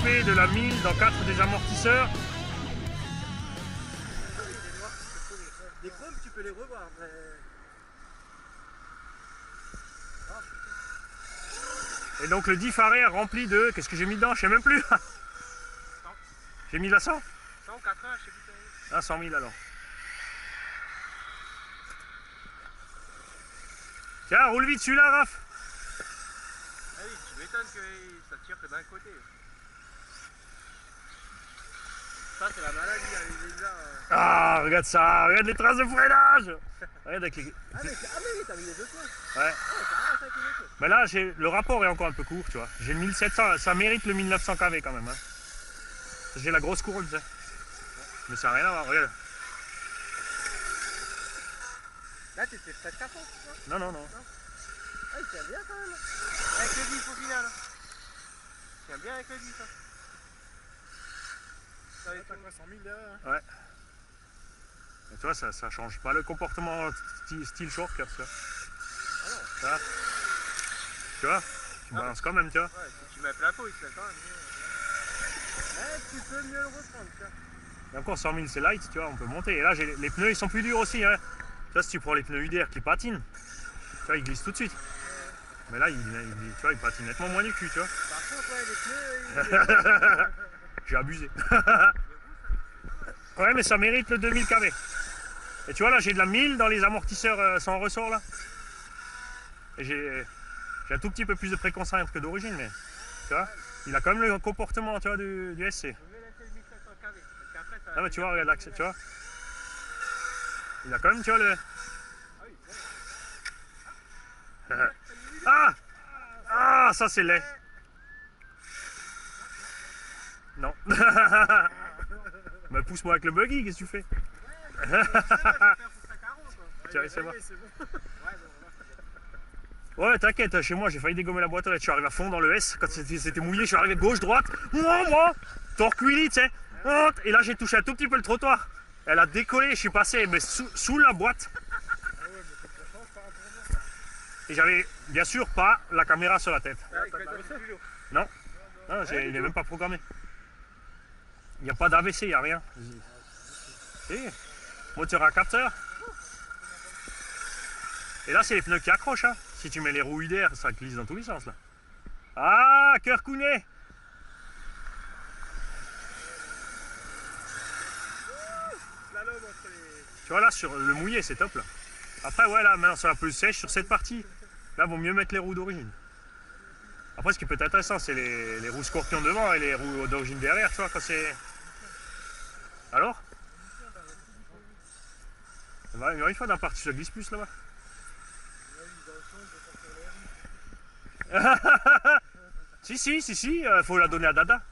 fait de la 1000 dans 4 des amortisseurs. Les chromes, tu peux les revoir. Mais... Et donc le diff arrière rempli de... Qu'est-ce que j'ai mis dedans? Je sais même plus. J'ai mis la 100? 180, je sais plus. Ah, 100 000 alors. Tiens, roule vite celui-là, Raph. Ah oui, tu m'étonnes que ça tire que d'un côté. Ça, c'est la maladie, les là. Ah, regarde ça, regarde les traces de freinage. Regarde avec les... Ah, mais oui, t'as mis les deux fois. Ouais. Ah, t'as rien, ça. Mais là, le rapport est encore un peu court, tu vois. J'ai le 1700, ça mérite le 1900 kV quand même. Hein. J'ai la grosse couronne, tu sais. Mais ça n'a rien à voir, regarde. Là, t'étais presque à fond, tu vois. Non. Ah, il tient bien quand même. Avec le diff au final. Il tient bien avec le diff. Ça va être quoi, 100 000 derrière hein. Ouais. Et tu vois, ça change pas le comportement style short, tu vois. Ah non. Ça, tu vois, tu balances quand même, tu vois. Ouais, si tu mets plein pot, il se fait quand même mieux. Ouais, tu peux mieux le reprendre, tu vois. Et encore 100 000 c'est light, tu vois, on peut monter. Et là, les pneus, ils sont plus durs aussi. Hein. Tu vois, si tu prends les pneus UDR qui patinent, tu vois, ils glissent tout de suite. Mais là, tu vois, ils patinent nettement moins du cul, tu vois. Par contre, ouais, les pneus, J'ai abusé. Ouais, mais ça mérite le 2000 kV. Et tu vois, là, j'ai de la 1000 dans les amortisseurs sans ressort, là. Et j'ai un tout petit peu plus de préconcentre que d'origine, mais tu vois, il a quand même le comportement, tu vois, du SC. je vais laisser le 1500 kV. Parce qu'après, ça va... Ah, mais tu vois, regarde l'accès, tu vois. Il a quand même, tu vois, le... Ah! Ah, ça c'est laid. Non. Mais pousse-moi avec le buggy, qu'est-ce que tu fais? Tiens, c'est bon. Ouais, t'inquiète, chez moi j'ai failli dégommer la boîte aux lettres. Je suis arrivé à fond dans le S quand c'était mouillé. Je suis arrivé gauche, droite. Moi, torque-wheelie, tu sais. Et là j'ai touché un tout petit peu le trottoir. Elle a décollé, je suis passé mais sous la boîte. Et j'avais bien sûr pas la caméra sur la tête. Non, non, il n'est même pas programmé. Il n'y a pas d'AVC, il n'y a rien. Moteur à capteur. Et là, c'est les pneus qui accrochent. Hein. Si tu mets les roues UDR, ça glisse dans tous les sens. Là. Ah, cœur counet. Tu vois, là, sur le mouillé, c'est top. Là. Après, ouais, là, maintenant, sur la pelouse sèche, sur cette partie, là, vaut mieux mettre les roues d'origine. Après, ce qui peut être intéressant, c'est les roues Scorpion devant et les roues d'origine derrière, tu vois, quand c'est... Alors? Bah, une fois dans la partie, ça glisse plus là-bas. Si, faut la donner à Dada.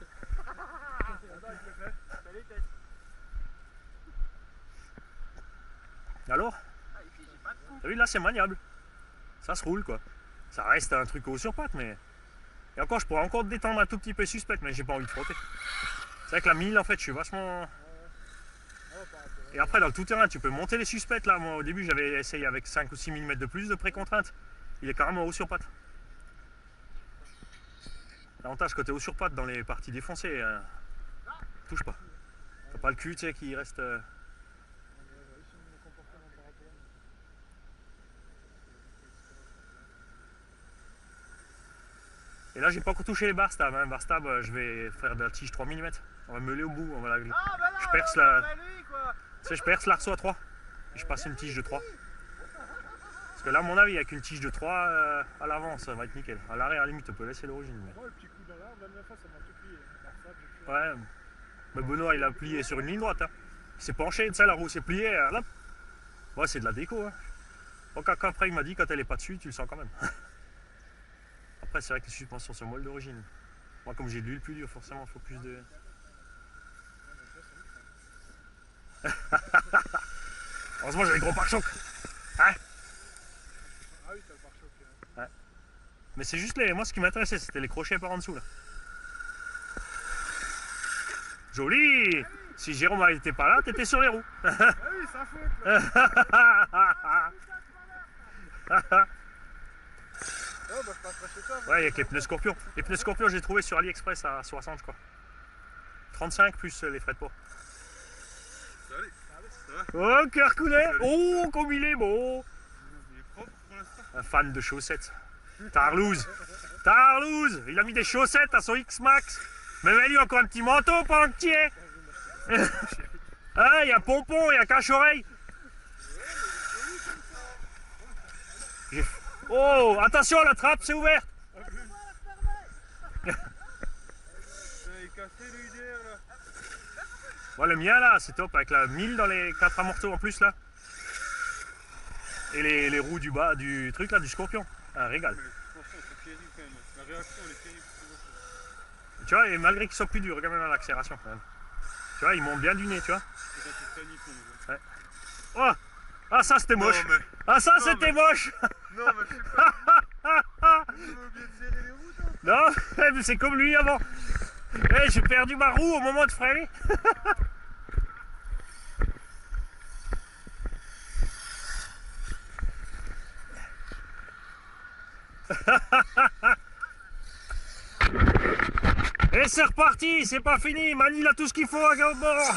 Alors? T'as vu, là, c'est maniable. Ça se roule, quoi. Ça reste un truc haut sur patte, mais... Et encore, je pourrais encore détendre un tout petit peu suspect, mais j'ai pas envie de frotter. C'est vrai que la 1000, en fait, je suis vachement... Et après, dans le tout-terrain, tu peux monter les suspects, là. Moi, au début, j'avais essayé avec 5 ou 6 mm de plus de pré-contrainte. Il est carrément haut sur patte. L'avantage, quand t'es haut sur patte dans les parties défoncées, touche pas. T'as pas le cul, tu sais, qui reste... Et là, j'ai pas encore touché les barres stab. Hein. Barre stab, je vais faire de la tige 3 mm. On va meuler au bout. On va la... je perce la... Tu sais, je perce l'arceau à 3. Et je passe une tige de 3. Parce que là, à mon avis, avec une tige de 3 à l'avant, ça va être nickel. À l'arrière, à la limite, on peut laisser l'origine. Mais... le petit coup dans l'arbre, la dernière fois, ça m'a tout plié. Ouais. Mais Benoît, il a plié sur une ligne droite. Hein. Il s'est penché, tu sais, la roue s'est pliée. Là. Ouais, c'est de la déco. Hein. Donc après, il m'a dit, quand elle est pas dessus, tu le sens quand même. Après, c'est vrai que les suspensions sont molles d'origine. Moi, comme j'ai de l'huile plus dure, forcément, il faut plus de... Heureusement, j'ai les gros pare-chocs. Hein? Ah oui, t'as le pare-choc. Ouais. Mais c'est juste les... Moi, ce qui m'intéressait, c'était les crochets par en dessous, là. Joli! Si Jérôme n'était pas là, t'étais sur les roues. Ah oui, ça faute, là. Oh, bah, je passerai chez toi. Ouais, avec les pneus Scorpion. Les pneus Scorpion, j'ai trouvé sur AliExpress à 60, je crois. 35 plus les frais de port. Allez, ça va. Oh, cœur coulet. Oh, comme il est beau. Il est propre pour l'instant. Un fan de chaussettes. Tarlouse. Tarlouse. Il a mis des chaussettes à son X-Max. Même lui encore un petit manteau pas entier. Ah, il y a pompon, il y a cache-oreille. Oh, attention, la trappe, c'est ouverte. Il est cassé le IDR là. Ouais, le mien là, c'est top avec la 1000 dans les 4 amortos en plus là. Et les roues du bas du truc là, du Scorpion. Un régal. Mais franchement, c'est terrible quand même. La réaction elle est terrible. Tu vois, et malgré qu'ils soient plus durs, regarde même l'accélération quand même. Tu vois, ils montent bien du nez, tu vois. C'est un peu panique, on voit. Oh, ah, ça c'était moche. Non, mais... Ah, ça Non, c'était mais- moche. Non, mais je sais pas. On a oublié de serrer les roues, toi. Non, mais c'est comme lui avant. Eh, j'ai perdu ma roue au moment de freiner. Et c'est reparti, c'est pas fini. Mani il a tout ce qu'il faut à bord.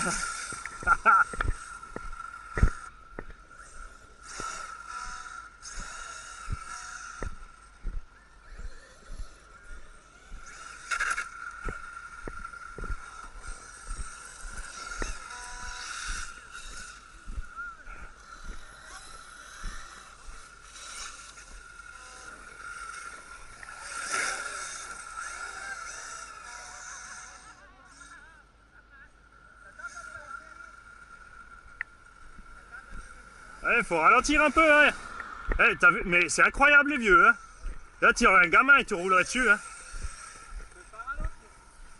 Il faut ralentir un peu, hein. Eh, t'as vu, mais c'est incroyable les vieux, hein. Là, tu aurais un gamin, il te roulerait dessus, hein.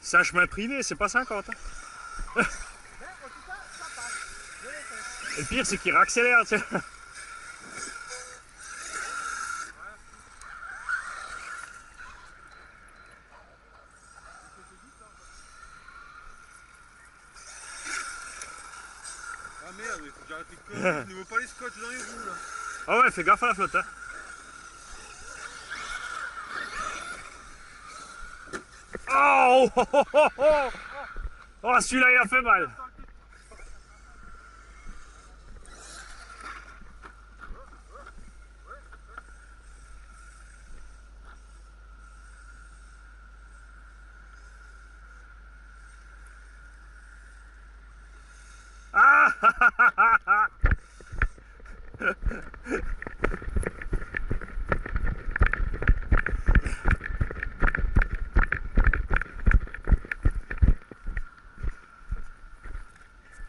C'est un chemin privé, c'est pas 50. Hein. Et le pire, c'est qu'il réaccélère, tu sais. Ah merde, il faut que j'arrête les conneries. Je ne veux pas les scotch dans les roues là. Ah ouais, fais gaffe à la flotte, hein. Oh, oh, oh, oh, oh. Oh, celui-là, il a fait mal. Ah.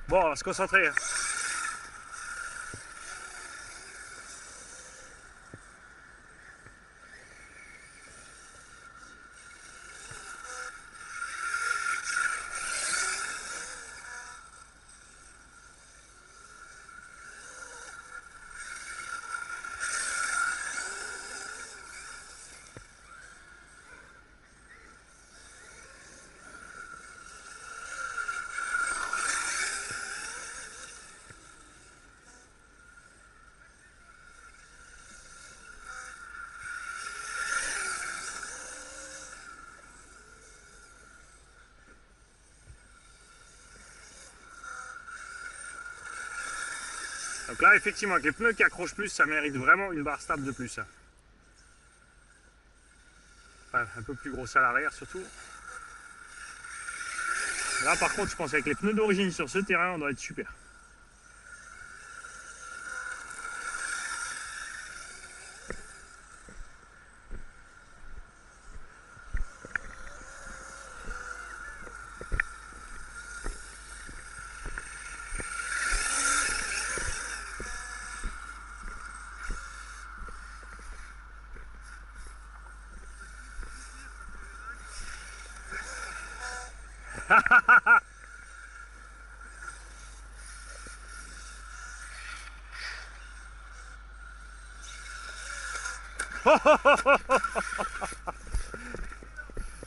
Bon, on va se concentrer. Hein. Donc là, effectivement, avec les pneus qui accrochent plus, ça mérite vraiment une barre stable de plus. Enfin, un peu plus grosse à l'arrière surtout. Là, par contre, je pense qu'avec les pneus d'origine sur ce terrain, on doit être super.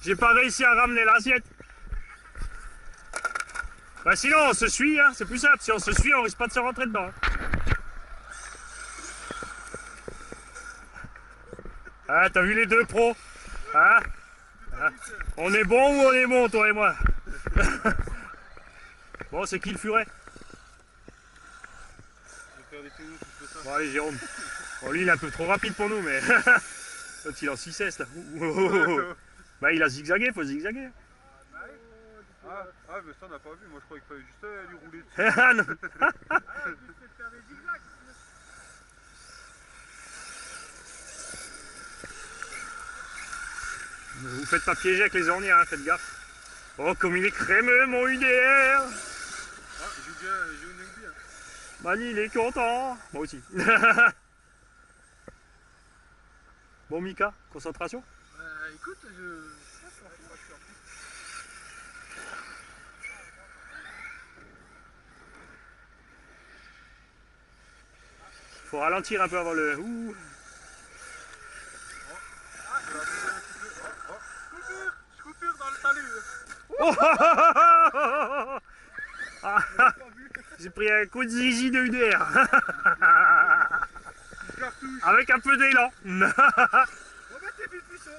J'ai pas réussi à ramener l'assiette. Bah sinon on se suit, hein, c'est plus simple. Si on se suit, on risque pas de se rentrer dedans. Ah, t'as vu les deux pros, hein? On est bon ou on est bon, toi et moi? Bon, c'est qui le furet? Je vais faire des tuyaux si je fais ça. Bon, allez, Jérôme. Bon, lui, il est un peu trop rapide pour nous, mais. L'autre, il est en 6S là. Bah, il a zigzagué, faut zigzaguer. Ah, mais ça on n'a pas vu, moi je croyais qu'il fallait juste lui rouler dessus. Ah, non. Ah, le but c'est de faire des zigzags. Vous faites pas piéger avec les ornières, hein, faites gaffe. Oh, comme il est crémeux, mon UDR! Ah, j'ai une aiguille. Hein. Mani, il est content. Moi aussi. Bon, Mika, concentration. Écoute, Faut ralentir un peu avant le. Ouh. Coupure dans le talus. Ah, j'ai pris un coup de zizi de UDR. Avec un peu d'élan. On va mettre tes buts puissants.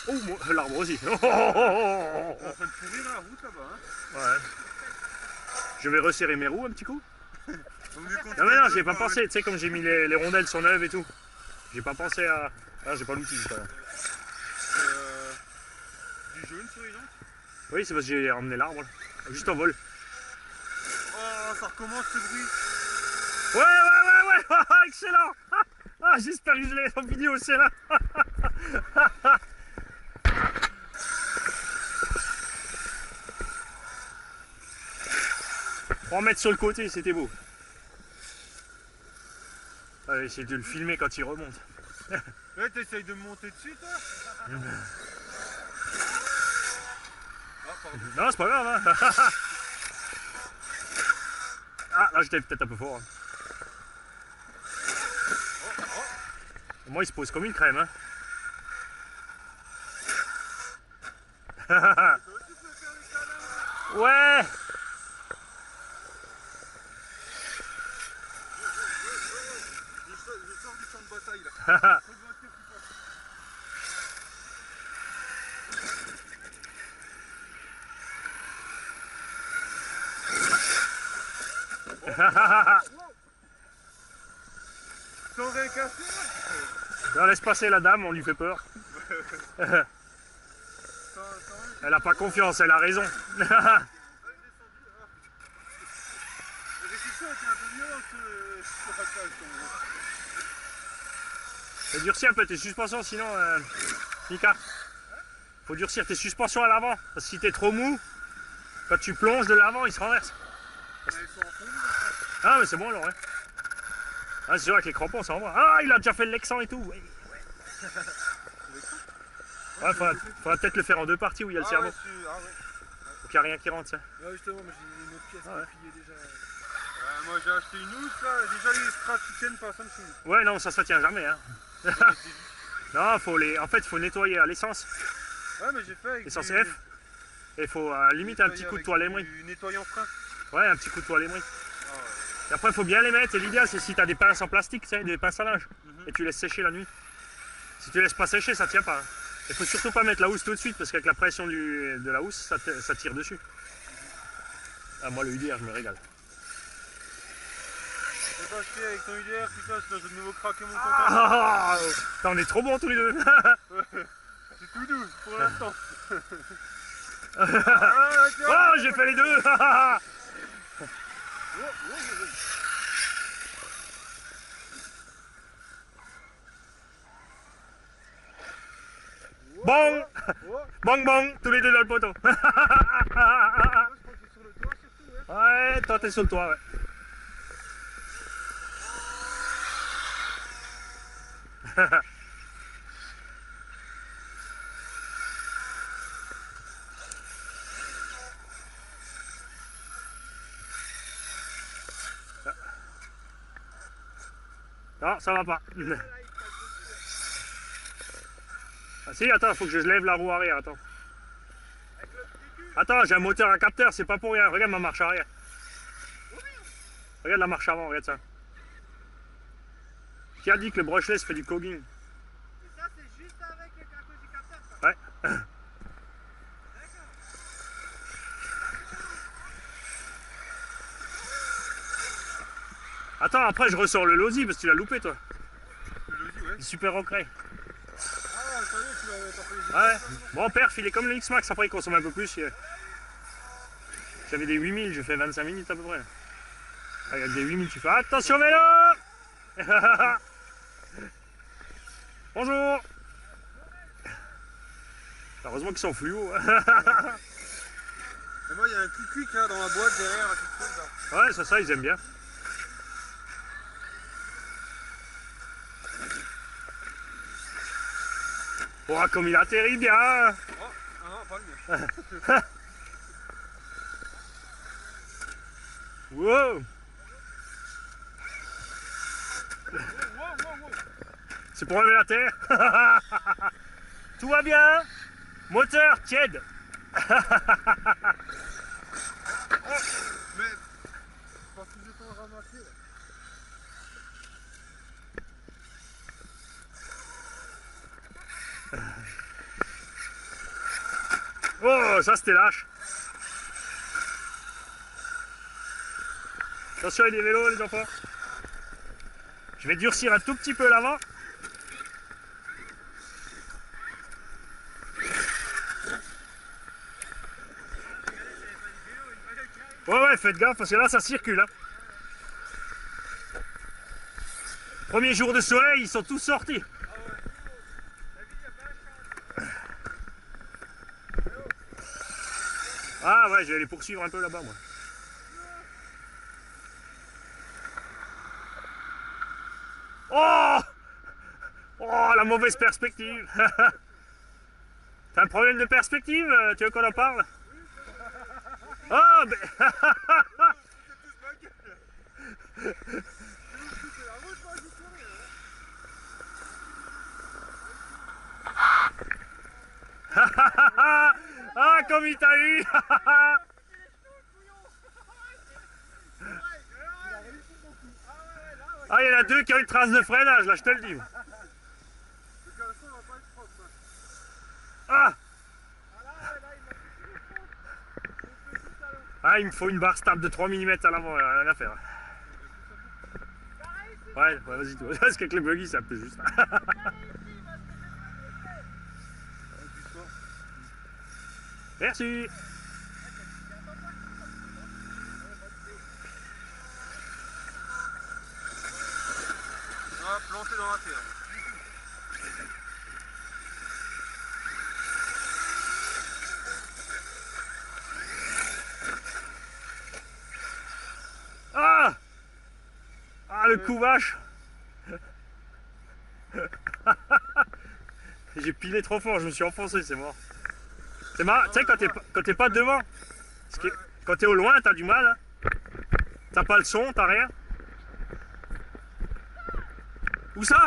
Oh, l'arbre aussi. On est en train de pourrir la route là-bas. Hein. Ouais. Je vais resserrer mes roues un petit coup. On est content Non mais non, de- j'y ai pas pensé. Tu sais, comme j'ai mis les rondelles sur neuves et tout. J'ai pas pensé à. Ah, j'ai pas l'outil, c'est pas grave. Du jaune sur les jantes. Oui, c'est parce que j'ai emmené l'arbre. Là. Juste en vol. Oh, ça recommence ce bruit. Ouais. Excellent. Ah, j'espère que je l'ai en vidéo, c'est là. On va mettre sur le côté, c'était beau. Allez, essayer de le filmer quand il remonte. Ouais, t'essayes de me monter dessus, toi. Ah, pardon. Non, c'est pas grave, hein. Ah, là, j'étais peut-être un peu fort. Hein. Moi, il se pose comme une crème, hein. Ouais. Je sors du champ de bataille là. Sans rien casser. Non, laisse passer la dame, on lui fait peur. Elle a pas confiance, elle a raison. La réception était un peu violente ce passage. Faut durcir un peu tes suspensions, sinon, Mika. Faut durcir tes suspensions à l'avant. Parce que si t'es trop mou, quand tu plonges de l'avant, il se renverse. Ils sont en fond. Ah, mais c'est bon alors, ouais. Ah, c'est sûr, avec les crampons, ça envoie. Ah, il a déjà fait le Lexan et tout. Ouais, faudra peut-être le faire en deux parties où il y a le cerveau. Ah ouais. Faut qu'il n'y a rien qui rentre, ça. Ouais, justement, moi j'ai une autre pièce Ah ouais. qui est pliée déjà. Moi j'ai acheté une housse là, déjà les straps qui tiennent pas, ça me saoule. Ouais, non, ça tient jamais, hein. Non, en fait, faut nettoyer à l'essence. Ouais, mais j'ai fait avec Essence du- F. Et faut limite un petit coup de avec toile émery. du nettoyant frein. Ouais, un petit coup de toile émery. Ah ouais. Et après, il faut bien les mettre. Et l'idéal, c'est si tu as des pinces en plastique, tu sais, des pinces à linge, et tu laisses sécher la nuit. Si tu laisses pas sécher, ça tient pas. Hein. Il faut surtout pas mettre la housse tout de suite, parce qu'avec la pression de la housse, ça tire dessus. Ah, moi, le UDR, je me régale. J'ai pas acheté avec ton UDR, putain, sinon je vais de nouveau craquer mon compte. Ah, on est trop bons tous les deux. C'est tout doux pour l'instant. Oh, j'ai fait les deux. Bang, bang, bang, tous les deux dans le poteau. Je crois que c'est sur le toit surtout, ouais. Ouais, toi t'es sur le toit, ouais. Non, ça va pas. Ah si, attends, faut que je lève la roue arrière, attends. Attends, j'ai un moteur à capteur, c'est pas pour rien. Regarde ma marche arrière. Regarde la marche avant, regarde ça. Qui a dit que le brushless fait du cogging? Et ça, c'est juste avec à cause du capteur, ça. Ouais. D'accord. Attends, après je ressors le Losi parce que tu l'as loupé toi. Le Losi, ouais. Le super regret. Ah, ça y est, tu vas t'en faire Ouais. Bon, perf, il est comme le X-Max, après il consomme un peu plus. J'avais des 8000, je fais 25 minutes à peu près. Avec des 8000, tu fais attention vélo. Bonjour. Heureusement qu'ils sont fluo. Et moi, il y a un quick là dans la boîte derrière, là, quelque chose là. Ouais, ça, ils aiment bien. Oh, comme il atterrit bien. Oh, ah non, pas le mien. Wow. Wow, wow, wow. C'est pour enlever la terre. Tout va bien. Moteur tiède. Mais, parce que j'ai pas ramassé là. Oh, ça c'était lâche. Attention, il y a des vélos, les enfants. Je vais durcir un tout petit peu l'avant. Ouais, faites gaffe parce que là, ça circule. Hein. Premier jour de soleil, ils sont tous sortis. Ah ouais, je vais les poursuivre un peu là-bas, moi. Oh! Oh, la mauvaise perspective. T'as un problème de perspective? Tu veux qu'on en parle? Oh, ben... Ah, comme il t'a eu. Ah, il y en a deux qui ont une trace de freinage, là, je te le dis. Ah! Ah, il me faut une barre stable de 3 mm à l'avant, rien à faire. Ouais, vas-y, toi. Parce qu'avec les buggy, c'est un peu juste. Merci. On va planter dans la terre. Ah! Ah, le coup vache. J'ai pilé trop fort, je me suis enfoncé, c'est mort. C'est marrant, tu sais, quand t'es pas devant, quand t'es au loin, t'as du mal. Hein. T'as pas le son, t'as rien. Où ça?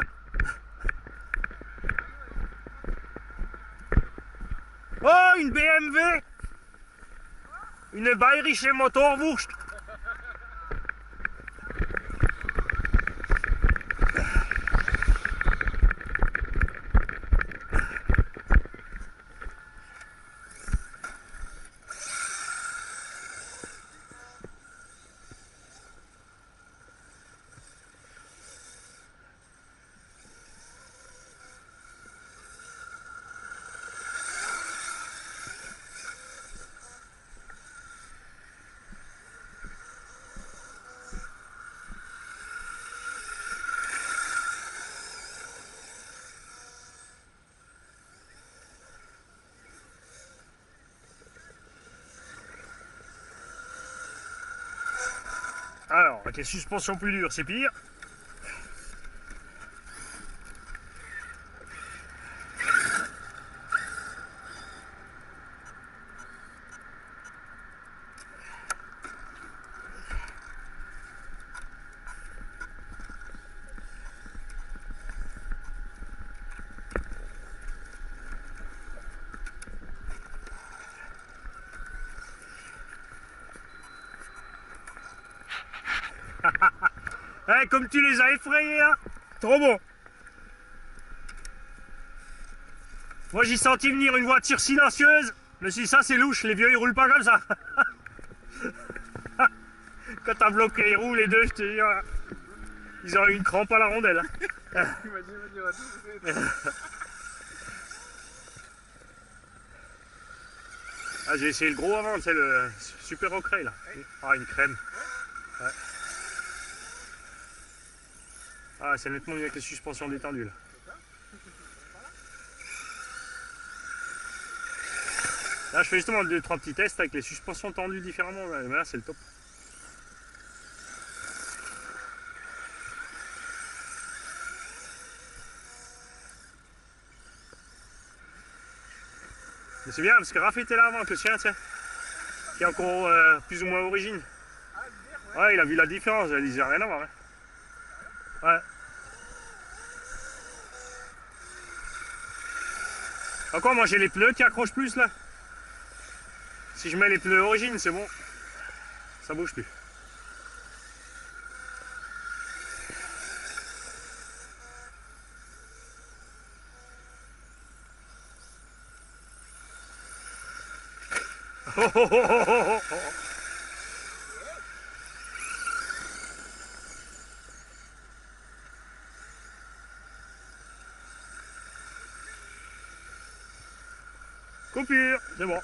Oh, une BMW! Une Bayerische Motorwurst! Alors, avec les suspensions plus dures, c'est pire. Comme tu les as effrayés, hein. Trop bon. Moi, j'ai senti venir une voiture silencieuse. Je me suis dit, ça, c'est louche. Les vieux, ils roulent pas comme ça. Quand t'as bloqué les roues, les deux, je te dis... Voilà. Ils auraient eu une crampe à la rondelle. Hein. Vas-y, vas-y. Ah, j'ai essayé le gros avant, c'est le super ocret là. Ah, une crème. Ouais. Ah, c'est nettement mieux avec les suspensions détendues là. Là, je fais justement 2-3 petits tests avec les suspensions tendues différemment. Mais là, c'est le top. Mais c'est bien parce que Raph était là avant que le sien, tu sais, qui est encore plus ou moins origine. Ouais, il a vu la différence, il a dit, j'ai rien à voir. Hein. Ouais. Encore, moi j'ai les pneus qui accrochent plus là. Si je mets les pneus origine, c'est bon. Ça bouge plus. Oh, oh, oh, oh, oh, oh. Coupure, c'est bon.